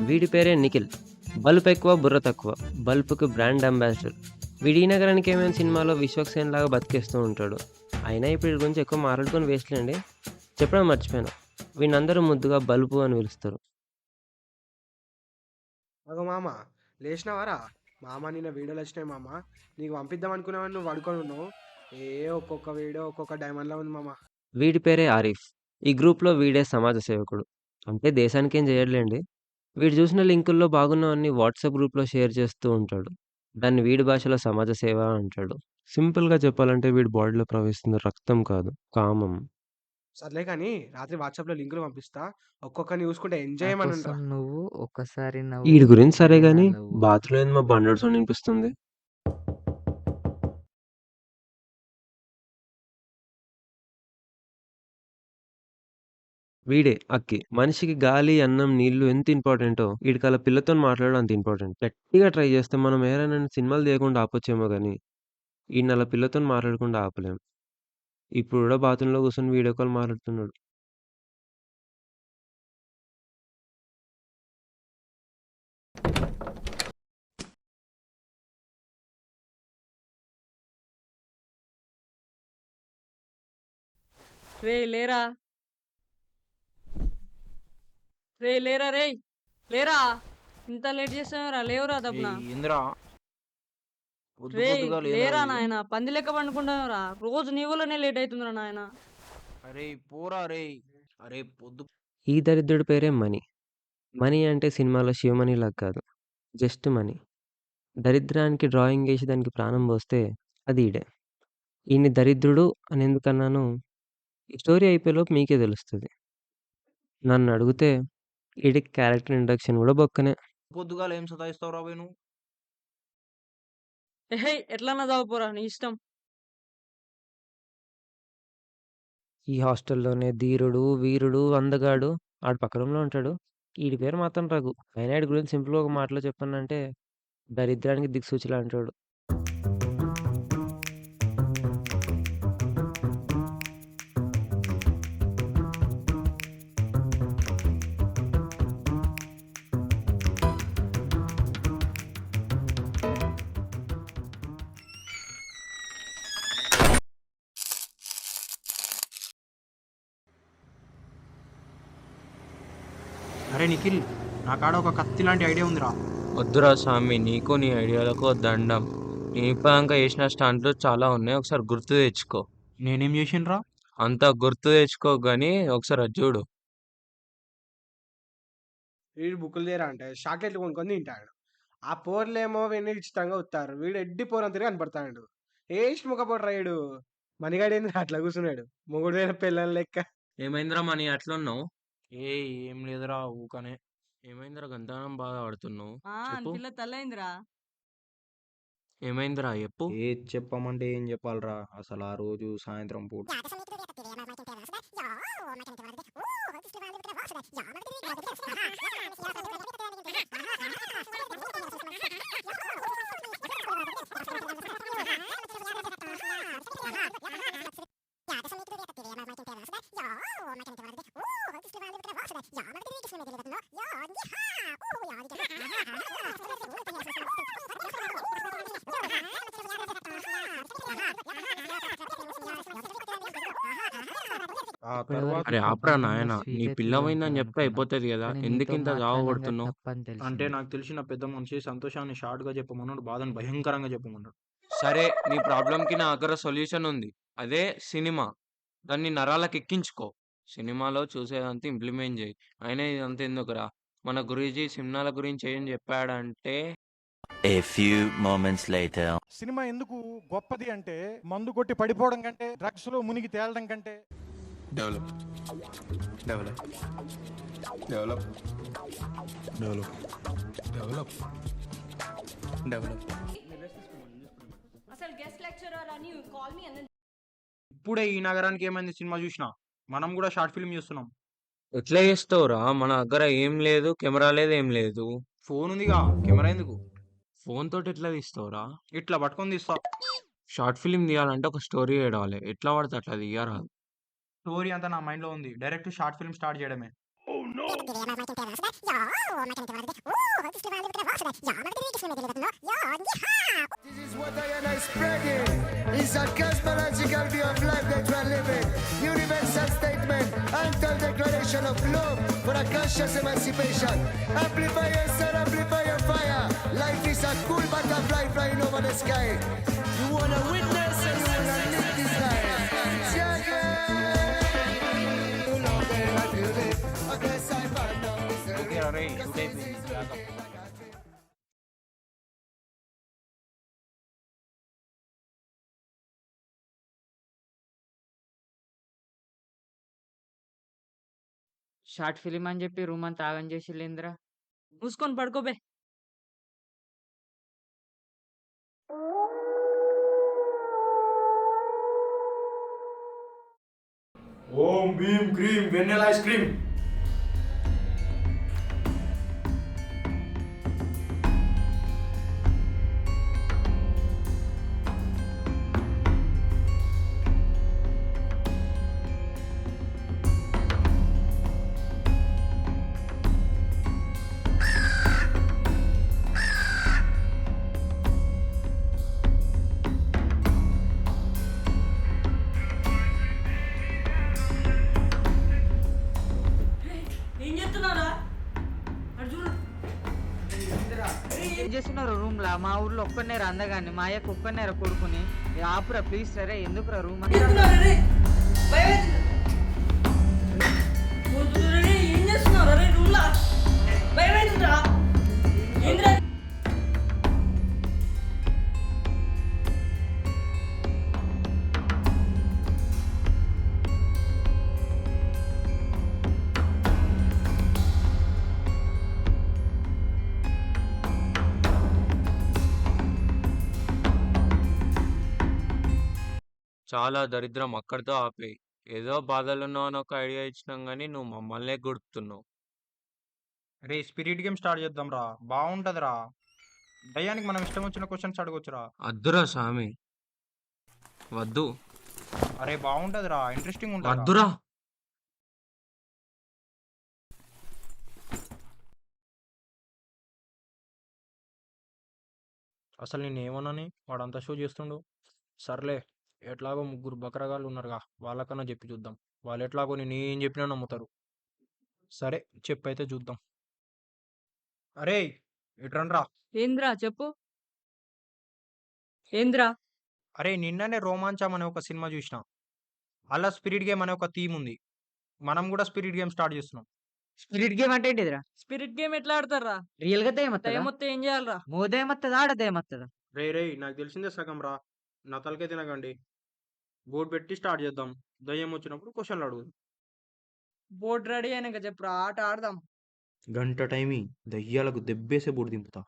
వీడి పేరే నిఖిల్. బలుపు ఎక్కువ, బుర్ర తక్కువ. బల్పుకి బ్రాండ్ అంబాసిడర్. వీడి ఈ నగరానికి ఏమైనా సినిమాలో విశ్వక్సేన్ లాగా బతికేస్తూ ఉంటాడు. అయినా ఇప్పుడు వీడి గురించి ఎక్కువ మాట్లాడుకొని వేస్ట్లేండి. చెప్పడం మర్చిపోయాను. వీడినందరూ ముద్దుగా బలుపు అని పిలుస్తారు. అగో మామ, లేచినావారా? మామ నిన్న వీడియోలు వచ్చినాయి మామ. నీకు పంపిద్దాం అనుకున్నావని నువ్వు పడుకొని ఉన్నావు. ఒక్కొక్క వీడియో ఒక్కొక్క డైమండ్లా ఉంది మామ. వీడి పేరే ఆరిఫ్. ఈ గ్రూప్‌లో వీడే సమాజ సేవకుడు. అంటే దేశానికేం చేయడులెండి. వీడు చూసిన లింకుల్లో బాగున్నవన్నీ వాట్సాప్ గ్రూప్‌లో షేర్ చేస్తూ ఉంటాడు. దాన్ని వీడి భాషలో సమాజ సేవ అంటాడు. సింపుల్‌గా చెప్పాలంటే వీడి బాడీలో ప్రవహిస్తుంది రక్తం కాదు, కామం. సర్లే కానీ రాత్రి వాట్సాప్లో లింకులు పంపిస్తా. ఒక్కొక్కరిని చూసుకుంటే నా ఎంజాయ్ కోసం చేయమనుండ్రా. నువ్వు ఒక్కసారి నవ్వు ఈడి గురించి సరే నిజంగా గాని నువ్వు. బాత్‌లో ఏంది మా బండోడు సౌండ్ వినిపిస్తుంది? వీడే అక్కి. మనిషికి గాలి, అన్నం, నీళ్లు ఎంత ఇంపార్టెంటో ఈడికలా పిల్లతోని మాట్లాడడం అంత ఇంపార్టెంట్. గట్టిగా ట్రై చేస్తే మనం ఎవరైనా సినిమాలు తీయకుండా ఆపొచ్చేమో గానీ, ఈడినలా పిల్లతోని మాట్లాడకుండా ఆపలేం. ఇప్పుడు గూడా బాత్రూమ్‌లో కూర్చొని వీడియో కాల్ మాట్లాడుతున్నాడు. రే లేరా రే లేరా రే లేరా ఇంత లేట్ చేస్తావురా లేవురా దబ్బున ఏందిరా పొద్దు రే పొద్దుగా లేరా లేదురా నాయన పంది లెక్క పండుకుంటావురా రోజు నీ వల్లనే లేట్ అవుతుందిరా నాయన అరే పోరా రే. అరే పొద్దు ఈ దరిద్రుడి పేరే మనీ. మనీ అంటే సినిమాలో శివమణిలాగా కాదు. Just money. దరిద్రానికి డ్రాయింగ్ ఏసి దానికి ప్రాణం పోస్తే అది ఈడే. ఈడ్ని దరిద్రుడు అని ఎందుకన్నానో ఈ స్టోరీ అయిపోయేలోపు మీకే తెలుస్తది. నన్నడిగితే ఈడికి క్యారెక్టర్ ఇంట్రడక్షన్ గూడా బొక్కనే. పొద్దుగాల ఏం సతాయిస్తావు రాబోయ్ నువ్వు? హే ఎట్లన్నా చదువుకోరా నీ ఇష్టం ఈ హాస్టల్‌లోనే ధీరుడు, వీరుడు, అందగాడు ఆడు పక్క రూమ్‌లో ఉంటాడు. ఈడి పేరు మాత్రం రఘు. అయినా ఈడి గురించి సింపుల్‌గా ఒక మాటలో చెప్పాలంటే దరిద్రానికి దిక్సూచి లాంటోడు. అరే నిఖిల్, నా కాడ ఒక కత్తి లాంటి ఐడియా ఉందిరా. వద్దురా స్వామి, నీకు నీ ఐడియాలకు దండం. నీ ఇప్పటిదాకా చేసిన స్టంట్లు చాలా ఉన్నాయి, ఒకసారి గుర్తు తెచ్చుకో. నేనేం చేసిండ్రా? అంతా గుర్తు తెచ్చుకో గానీ ఒకసారి అది చూడు. వీడు బుక్కులు తీరా అంటే చాక్లెట్లు కొనుక్కొని తింటాడు. ఆ పోర్లేమో వీడిని ఇష్టంగా వస్తారు. వీడు ఎడ్డి పోరం తిరిగి కనపడతాడు. ముఖ పొడరా వీడు. మనిగాడేంది అట్లా కూర్చున్నాడు మొగుడు అయిన పిల్లల లెక్క. ఏమైందిరా మనీ అట్లున్నావు? ఏ ఏం లేదురా ఊకనే. ఏమైందిరా గంతగానం బాధపడుతున్నావు? చెప్పు. పిల్ల తల్లైందిరా ఏమైందిరా చెప్పు. చెప్పమంటే ఏం చెప్పాలరా? అసలు ఆ రోజు సాయంత్రం పూట ఆ తర్వాత అరే ఆపరా పాపం నువ్వు నాయన, నీ స్వీటే పిల్ల పోయిందని చెప్తే తీయనుకున్నా. అయిపోతుంది కదా, కానీ ఎందుకు నీతో ఇంత జావ మాట్లాడడం కొడుతున్నావు? తప్పని అంటే తెలిసింది. నాకు తెలిసిన పెద్ద మనిషి సంతోషాన్ని షార్ట్‌గా చెప్పమన్నాడు. బాధని భయంకరంగా చెప్పమన్నాడు. సరే, నీ ప్రాబ్లంకి నా దగ్గర సొల్యూషన్ ఉంది. అదే సినిమా. దాన్ని నరాలకు ఎక్కించుకో. సినిమాలో చూసేదంతా ఇంప్లిమెంట్ చేయి. అయినా ఇదంతా ఎందుకురా, మన గురూజీ సినిమాల గురించి ఏం చెప్పాడంటే A few moments later. Cinema ఎందుకు గొప్పది అంటే మందు కొట్టి పడిపోవడం కంటే డ్రగ్స్ లో మునిగి తేలడం కంటే develop develop develop develop develop develop అసలు గెస్ట్ లెక్చరర్ అని కాల్ మీ అండ్ ఇప్పుడే ఈ నగరానికి ఏమైంది సినిమా చూసినా. మనం కూడా షార్ట్ ఫిల్మ్ చేస్తున్నాం. ఎట్లా చేస్తావురా, మన దగ్గర ఏం లేదు, కెమెరా లేదు, ఏం లేదు. ఫోన్ ఉందిగా, కెమెరా ఎందుకు? ఫోన్ తోటి ఎట్లా తీస్తావురా? ఇట్లా పట్టుకొని తీస్తా. షార్ట్ ఫిల్మ్ తీయాలంటే ఒక స్టోరీ ఏడవాలి, ఎట్లా పడితే అట్లా తీయరాదు. స్టోరీ అంతా నా మైండ్లో ఉంది. డైరెక్ట్ షార్ట్ ఫిల్మ్ స్టార్ట్ చేయడమే. This is what I am spreading. It's a cosmological view of life that we're living. Universal statement, untold declaration of love for a conscious emancipation. Amplify your sun, amplify your fire. Life is a cool butterfly flying over the sky. You wanna witness and you wanna live this life. You know that I feel it. I guess I found out this okay రా రే shoot అయిపోయింది backup. Short film అని చెప్పి room అంతా ఆగం చేసిల్లేంద్రా. మూసుకొని పడుకోబే. ఓం Bhim cream వెన్నెల ice cream. ఏం చేస్తున్నారా? అటు చూడు. ఏం చేస్తున్నారు రూమ్ లా? మా ఊర్లో ఒక్కనేరా అందగాని, మా అయ్యకు ఒక్కనేరా కొడుకుని. ఆపురా ప్లీజ్. సరే ఎందుకురా రూమ్ ఏం చేస్తున్నారా రే? భయమేస్తుంది. వద్దురా రే, ఏం చేస్తున్నారా రే రూమ్లా? భయమేస్తుందిరా. ఏంద్రా? చాలా దరిద్రం అక్కడితో ఆపేయి. ఏదో బాధలున్నావు అని ఒక ఐడియా ఇచ్చినాం గానీ నువ్వు మమ్మల్నే గుర్తున్నావు. రే స్పిరిట్ గేమ్ స్టార్ట్ చేద్దాం రా, బాగుంటదిరా. దయ్యానికి మనం ఇష్టం వచ్చిన క్వశ్చన్స్ అడగొచ్చురా. అద్దురా స్వామి, వద్దు అరే బాగుంటదిరా, ఇంట్రెస్టింగ్ ఉంటుంది. వద్దురా. అసలు నేను ఏమన్నాని వాడంతా షో చేస్తుండు. సర్లే, ఎట్లాగో ముగ్గురు బకరగాళ్ళు ఉన్నారుగా, వాళ్ళకన్నా చెప్పి చూద్దాం. వాళ్ళు ఎట్లాగో నేను ఏం చెప్పినా నమ్ముతారు. సరే చెప్పైతే చూద్దాం. అరే ఇట్రండ్రా. ఏంద్రా చెప్పు. ఏంద్రా? అరే నిన్ననే రోమాంచం అనే ఒక సినిమా చూసిన. అలా స్పిరిట్ గేమ్ అనే ఒక థీమ్ ఉంది. మనం కూడా స్పిరిట్ గేమ్ స్టార్ట్ చేస్తున్నాం. స్పిరిట్ గేమ్ అంటే ఏంటిదిరా? స్పిరిట్ గేమ్ ఎట్లా ఆడతారా? రియల్ గా దయ్యం వస్తుందా? దయ్యం వస్తే ఏం చేయాలరా? మోదయం వస్తుందా, ఆడ దయ్యం వస్తుందా? రే నాకు తెలిసిందే సగం రా, నా తలకే తినకండి. బోర్డు పెట్టి స్టార్ట్ చేద్దాం. దయ్యం వచ్చినప్పుడు క్వశ్చన్లు అడుగుదాం. బోర్డు రెడీ అయినాక చెప్పురా, ఆట ఆడదాం. గంట టైమి దయ్యాలకు దెబ్బేసే బోర్డు దింపుతా.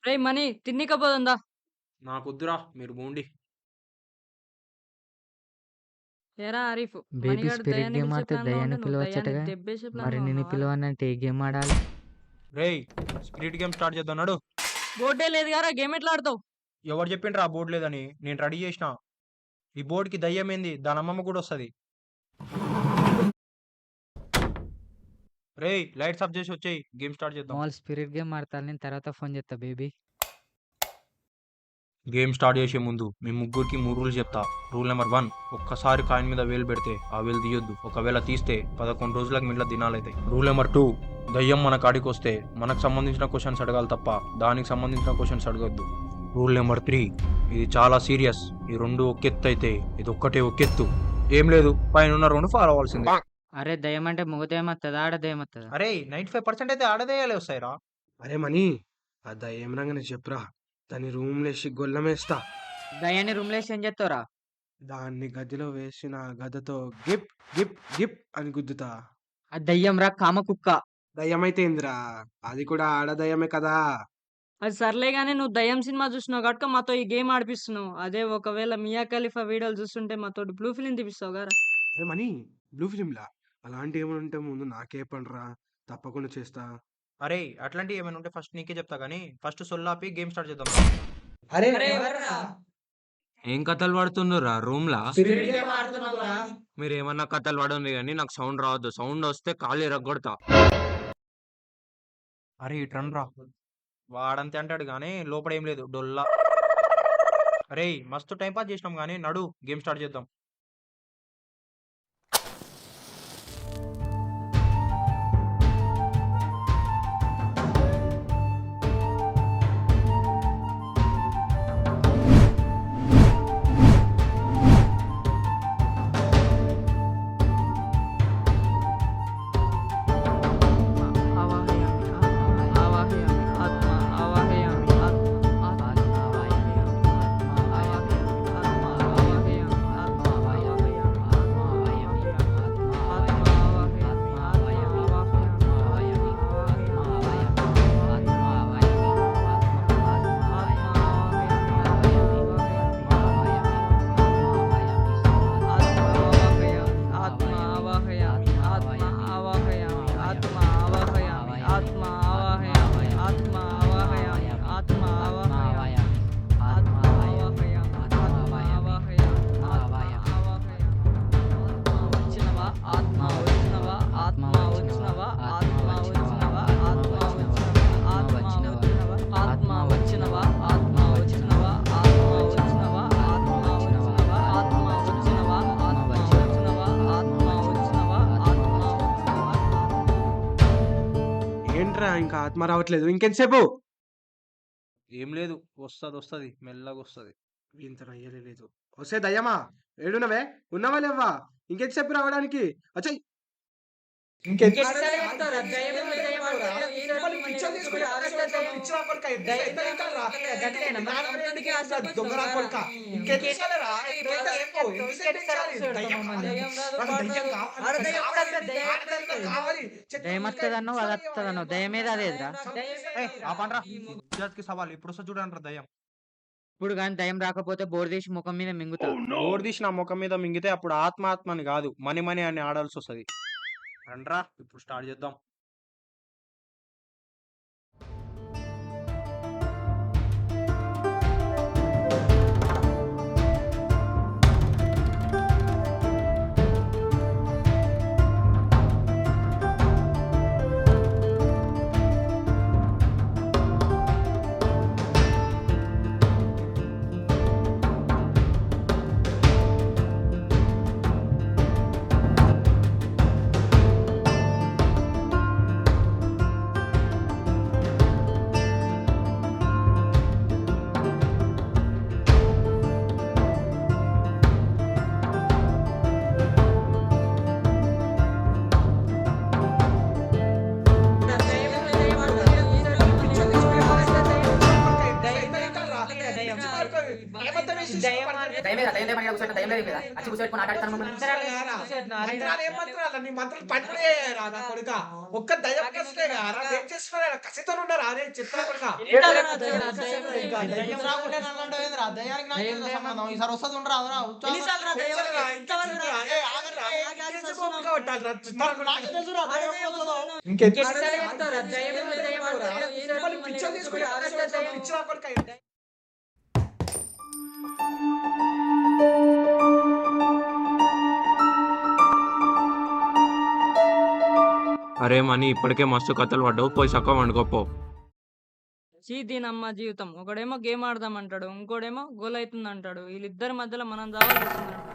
రేయ్ మనీ తిన్నికపోతుందా? నాకొద్దురా, మీరు బోండి. ఏరా ఆరిఫ్, బేబీ మణిగాడు స్పిరిట్ దయ్యాన్ని గేమ్ పిలిచే ఆడితే ప్లాన్లో దయ్యాన్ని ఉంటే నువ్వు దయ్యాన్ని పిలవచ్చటగా. దెబ్బేసే మరి ప్లాన్లో నిన్ను ఉన్నావా? పిలవనంటే ఏ గేమ్ ఆడాలి? రేయ్ స్పిరిట్ గేమ్ స్టార్ట్ చేద్దాం నడు. బోర్డే లేదు కదా, గేమ్ ఎట్లా ఆడతావు? ఎవరు చెప్పిండ్రా బోర్డు లేదని? నేను రెడీ చేసిన. ఈ బోర్డుకి దయ్యం ఏంది, దాని అమ్మమ్మ కూడా వస్తుంది. రేయ్ లైట్స్ ఆఫ్ చేసి వచ్చేయి, గేమ్ స్టార్ట్ చేద్దాం. మాల్ స్పిరిట్ గేమ్ ఆడతాను, నేను తర్వాత ఫోన్ చేస్తా బేబీ. గేమ్ స్టార్ట్ చేసే ముందు మీ ముగ్గురికి 3 రూల్స్ చెప్తా. రూల్ నెంబర్ 1, ఒక్కసారి కాయిన్ మీద వేలు పెడితే ఆ వేలు తీయొద్దు. ఒకవేళ తీస్తే 11 రోజులకు మింట్ల దినాలైతాయి. రూల్ నెంబర్ 2, దయ్యం మన కాడికి వస్తే మనకు సంబంధించిన క్వశ్చన్స్ అడగాలి తప్ప దానికి సంబంధించిన క్వశ్చన్స్ అడగొద్దు. రూల్ నెంబర్ 3, ఇది చాలా సీరియస్. ఈ 2 ఒకెత్తు అయితే ఇది ఒక్కటే ఒకెత్తు. ఏం లేదు, పైన ఉన్న 2 ఫాలో అవ్వాల్సిందే. అరే దయ్యం అంటే మగ దయ్యం వస్తుందా, ఆడ దయ్యం వస్తుందా? అరే 95% అయితే ఆడదేయాలే వస్తాయిరా. అరే మనీ, ఆ దయ్యం రంగనే చెప్పురా. దాని రూమ్ లేసి గొల్లమేస్తా. దయ్యాన్ని రూమ్ లో ఏం చేస్తావురా? దాన్ని గదిలో వేసిన గదతో గిప్ గిప్ గిప్ అని గుద్దుతా. ఆ దయ్యం రా కామ కుక్క. దయ్యమైతే ఏందిరా, అది కూడా ఆడదయ్యమే కదా. అది సర్లే గానీ నువ్వు దయ్యం సినిమా చూసినావు కనుక మాతో ఈ గేమ్ ఆడిపిస్తున్నావు. అదే ఒకవేళ మియా ఖలీఫా వీడియోలు చూస్తుంటే మాతో బ్లూ ఫిలిం తీపిస్తావు కదా. అరే మనీ, బ్లూ ఫిలింలా అలాంటి ఏమైనా ఉంటే ముందు నాకే పండ్రా, తప్పకుండా చేస్తా. అరే అట్లాంటివి ఏమైనా ఉంటే ఫస్ట్ నీకే చెప్తా కానీ ఫస్ట్ సొల్లాపి గేమ్ స్టార్ట్ చేద్దాం. అరే ఏం కథలు పడుతుండ్రురా రూమ్ లా? స్పిరిట్ గేమ్ ఆడుతున్నాంరా. మీరు ఏమన్నా కథలు పడుంది కానీ నాకు సౌండ్ రావద్దు. సౌండ్ వస్తే కాళ్ళు ఇరగ్గొడతా. అరే ఇట్రన్ రా. వాడంతే అంటాడు కానీ లోపల ఏం లేదు డొల్లా. అరే మస్తు టైం పాస్ చేసినాం కానీ నడు గేమ్ స్టార్ట్ చేద్దాం. ఏంట్రా ఇంకా ఆత్మ రావట్లేదు, ఇంకెంతసేపు? ఏం లేదు వస్తది మెల్లగా వస్తది. ఇంత అయ్యలేదు. వస్తే దయ్యమా ఏడున్నవే? ఉన్నావా లేవా? ఇంకెంతసేపు రావడానికి? వచ్చాయి. దయ్యం వస్తుందన్నో అది వస్తుందన్నో దయ్యం మీద అదేదిరా. ఆపండ్రా ఇజ్జత్కి సవాల్. ఇప్పుడు వస్తా చూడండి దయ్యం. ఇప్పుడు కానీ దయ్యం రాకపోతే బోర్ తీసి ముఖం మీద మింగుతా. ఓడి తీసి నా ముఖం మీద మింగితే అప్పుడు ఆత్మ అని కాదు మనీ అని ఆడాల్సి వస్తుంది. రండ్రా ఇప్పుడు స్టార్ట్ చేద్దాం. అరే మనీ ఇప్పటికే మస్తు కథలు పడ్డావు, పోయి సక్క వండుకోపో. దీనమ్మ జీవితం. ఒకడేమో గేమ్ ఆడదాం అంటాడు, ఇంకోడేమో గోల్ అవుతుంది అంటాడు. వీళ్ళిద్దరి మధ్యలో మనం చావాలి.